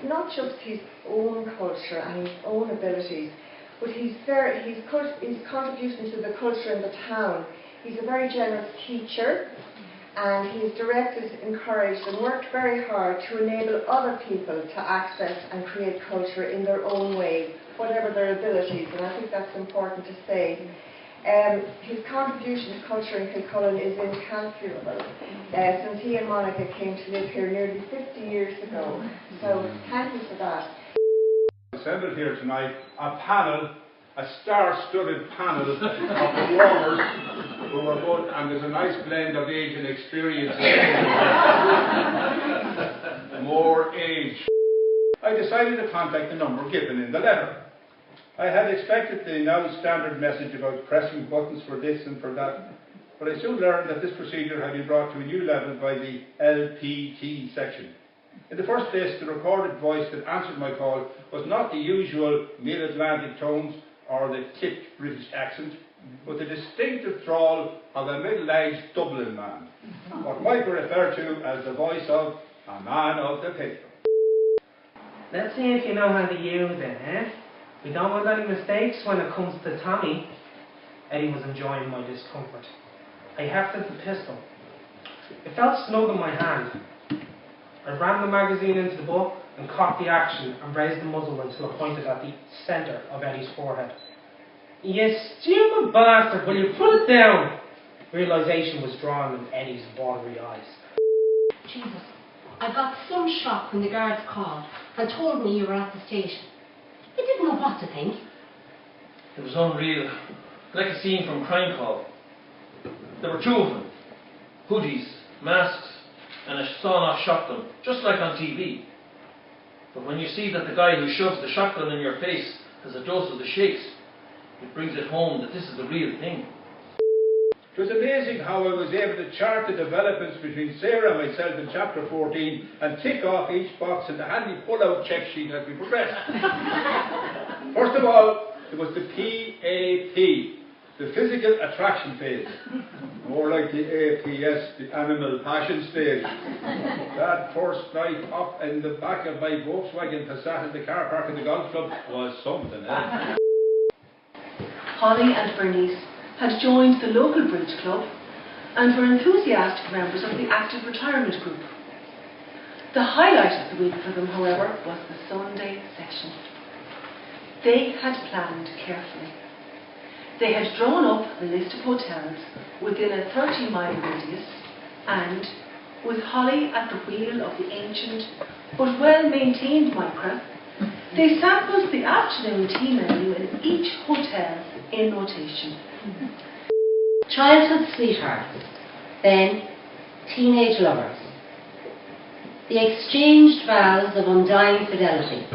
not just his own culture and his own abilities, but his contribution to the culture in the town. He's a very generous teacher, and he has directed, encouraged and worked very hard to enable other people to access and create culture in their own way, whatever their abilities, and I think that's important to say. His contribution to culture in Kilcullen is incalculable, since he and Monica came to live here nearly 50 years ago. So thank you for that. Assembled here tonight, a star-studded panel of performers who are good, and there's a nice blend of age and experience. More age. I decided to contact the number given in the letter. I had expected the now standard message about pressing buttons for this and for that, but I soon learned that this procedure had been brought to a new level by the LPT section. In the first place, the recorded voice that answered my call was not the usual mid-Atlantic tones or the tipped British accent, but the distinctive drawl of a middle-aged Dublin man, what might be referred to as the voice of a man of the people. Let's see if you know how to use it, eh? We don't want any mistakes when it comes to Tommy. Eddie was enjoying my discomfort. I hefted the pistol. It felt snug in my hand. I ran the magazine into the book and caught the action and raised the muzzle until it pointed at the centre of Eddie's forehead. You stupid bastard, will you put it down? Realisation was drawn in Eddie's watery eyes. Jesus, I got some shock when the guards called and told me you were at the station. I didn't know what to think. It was unreal, like a scene from Crime Call. There were two of them, hoodies, masks, and a sawn-off shotgun, just like on TV. But when you see that the guy who shoves the shotgun in your face has a dose of the shakes, it brings it home that this is the real thing. It was amazing how I was able to chart the developments between Sarah and myself in chapter 14 and tick off each box in the handy pull-out check sheet as we progressed. First of all, it was the PAP, the physical attraction phase. More like the APS, the animal passion stage. That first night up in the back of my Volkswagen Passat in the car park in the golf club was something else. Holly and Bernice had joined the local bridge club and were enthusiastic members of the active retirement group. The highlight of the week for them, however, was the Sunday session. They had planned carefully. They had drawn up a list of hotels within a 30-mile radius and, with Holly at the wheel of the ancient but well-maintained Micra, they sampled the afternoon tea menu in each hotel in rotation. Childhood sweethearts, then teenage lovers. The exchanged vows of undying fidelity.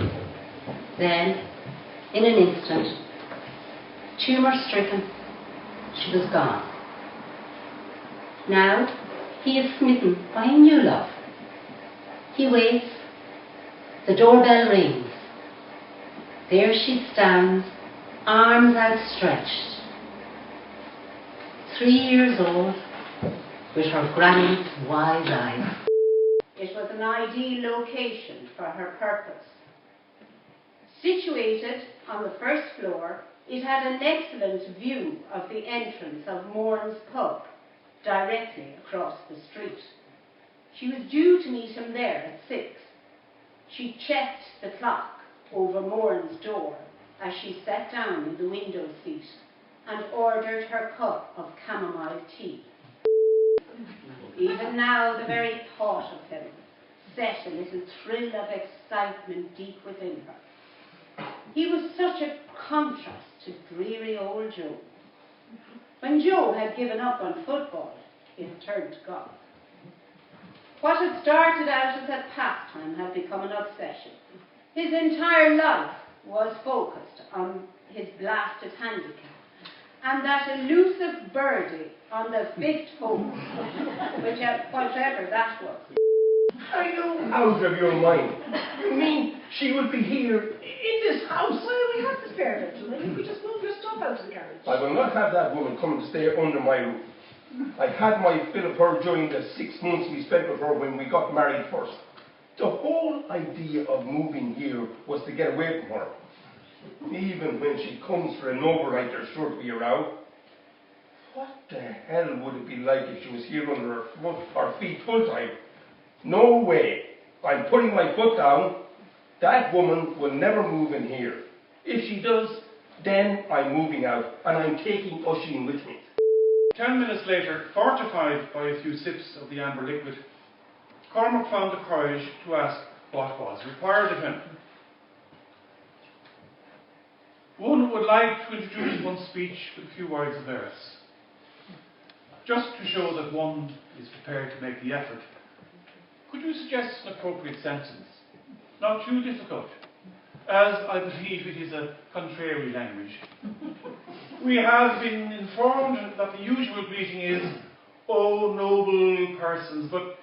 Then, in an instant, tumour-stricken, she was gone. Now, he is smitten by a new love. He waits, the doorbell rings. There she stands, arms outstretched. 3 years old, with her granny's wise eyes. It was an ideal location for her purpose. Situated on the first floor, it had an excellent view of the entrance of Moran's pub, directly across the street. She was due to meet him there at 6. She checked the clock over Moran's door as she sat down in the window seat and ordered her cup of chamomile tea. Even now, the very thought of him set a little thrill of excitement deep within her. He was such a contrast to dreary old Joe. When Joe had given up on football, it turned to golf. What had started out as a pastime had become an obsession. His entire life was focused on his blasted handicap and that elusive birdie on the big toe, whatever that was. Are you out of your mind? You mean she would be here in this house? Well, we have the spare bedroom. I think we just move your stuff out of the garage. I will not have that woman come to stay under my roof. I had my fill of her during the 6 months we spent with her when we got married first. The whole idea of moving here was to get away from her. Even when she comes for an overnight, there's sure to be a row. What the hell would it be like if she was here under her feet full time? No way. I'm putting my foot down. That woman will never move in here. If she does, then I'm moving out, and I'm taking Oisin with me. 10 minutes later, fortified by a few sips of the amber liquid, Cormac found the courage to ask what was required of him. One would like to introduce one's speech with a few words of verse, just to show that one is prepared to make the effort. Could you suggest an appropriate sentence, not too difficult, as I believe it is a contrary language? We have been informed that the usual greeting is, "O noble persons," but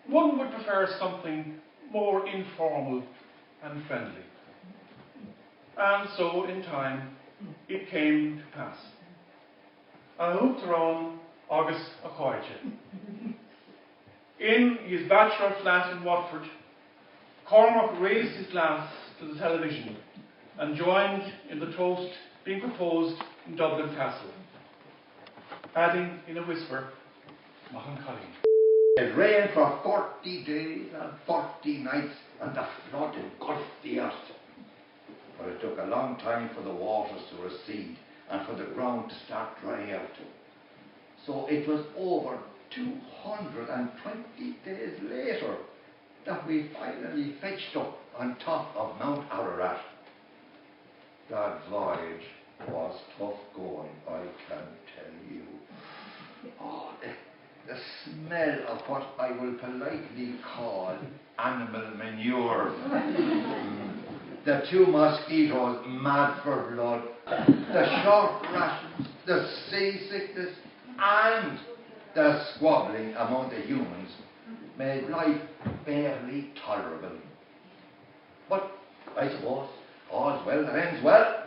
one would prefer something more informal and friendly. And so, in time, it came to pass. I hope to run August a Coige. In his bachelor flat in Watford, Cormac raised his glass to the television and joined in the toast being proposed in Dublin Castle, adding in a whisper, "Mahan Colleen." It rained for 40 days and 40 nights, and the flood engulfed the earth. But it took a long time for the waters to recede and for the ground to start drying out. So it was over 220 days later that we finally fetched up on top of Mount Ararat. That voyage was tough going, I can tell you. Oh, the smell of what I will politely call animal manure. The 2 mosquitoes mad for blood, the short rations, the seasickness, and the squabbling among the humans made life barely tolerable. But I suppose all's well that ends well.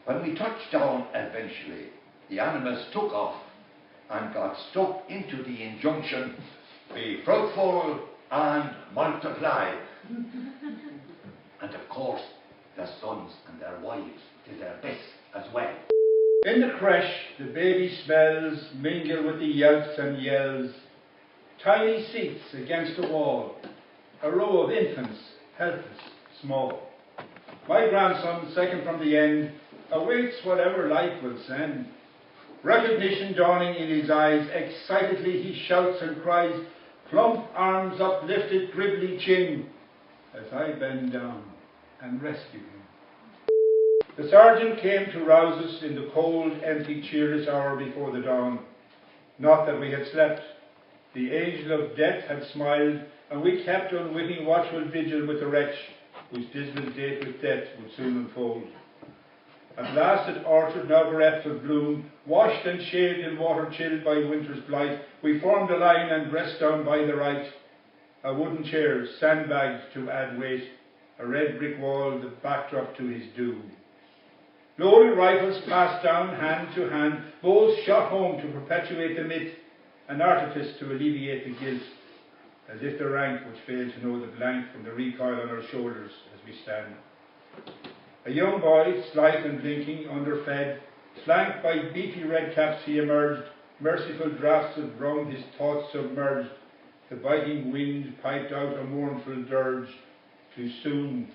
When we touched down eventually, the animals took off and got stuck into the injunction, "Be fruitful and multiply." And of course, their sons and their wives did their best as well. In the creche, the baby smells mingle with the yelps and yells. Tiny seats against the wall, a row of infants, helpless, small. My grandson, second from the end, awaits whatever life will send. Recognition dawning in his eyes, excitedly he shouts and cries, plump arms uplifted, dribbly chin, as I bend down and rescue him. The sergeant came to rouse us in the cold, empty, cheerless hour before the dawn. Not that we had slept. The angel of death had smiled, and we kept unwitting watchful vigil with the wretch, whose dismal date with death would soon unfold. At last at orchard now bereft of bloom, washed and shaved in water chilled by winter's blight, we formed a line and rest down by the right. A wooden chair, sandbagged to add weight, a red brick wall, the backdrop to his doom. Loaded rifles passed down hand to hand, bows shot home to perpetuate the myth, an artifice to alleviate the guilt, as if the rank which failed to know the blank from the recoil on our shoulders as we stand. A young boy, slight and blinking, underfed, flanked by beefy red caps he emerged, merciful draughts of rum his thoughts submerged, the biting wind piped out a mournful dirge, too soon